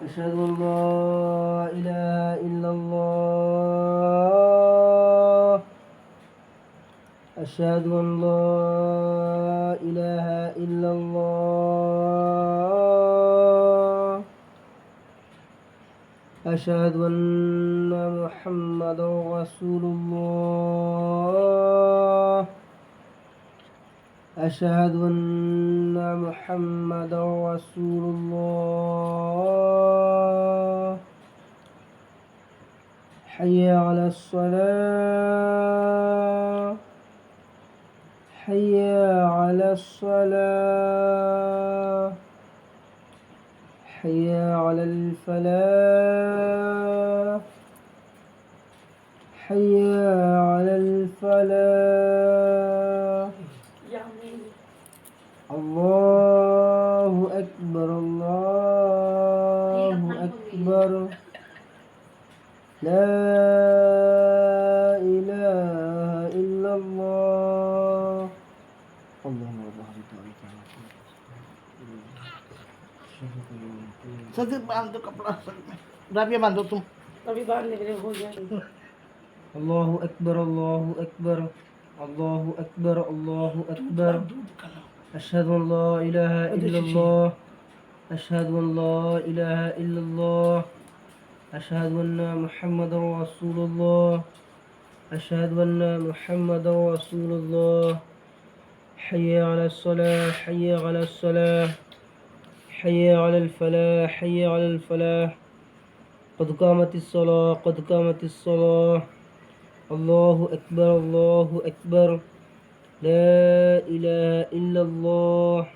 أشهد أن لا إله إلا الله. أشهد أن لا إله إلا الله. أشهد أن محمدا رسول الله. أشهد أن محمدا رسول الله. حي على الصلاة. حي على الصلاة. حي على الفلاح. حي على الفلاح. الله أكبر الله أكبر. لا إله إلا الله. الله सर बांध दो कपड़ा सर में राबिया बांधो तुम अभी बांधने के लिए हो गया الله أكبر الله أكبر الله أكبر الله أكبر. أشهد أن لا إله إلا الله. أشهد أن لا إله إلا الله. أشهد أن محمدا رسول الله. أشهد أن محمدا رسول الله. حي على الصلاة حي على الصلاة. حي على الفلاح حي على الفلاح. قد قامت الصلاة قد قامت الصلاة. الله أكبر الله أكبر. لا إله إلا الله.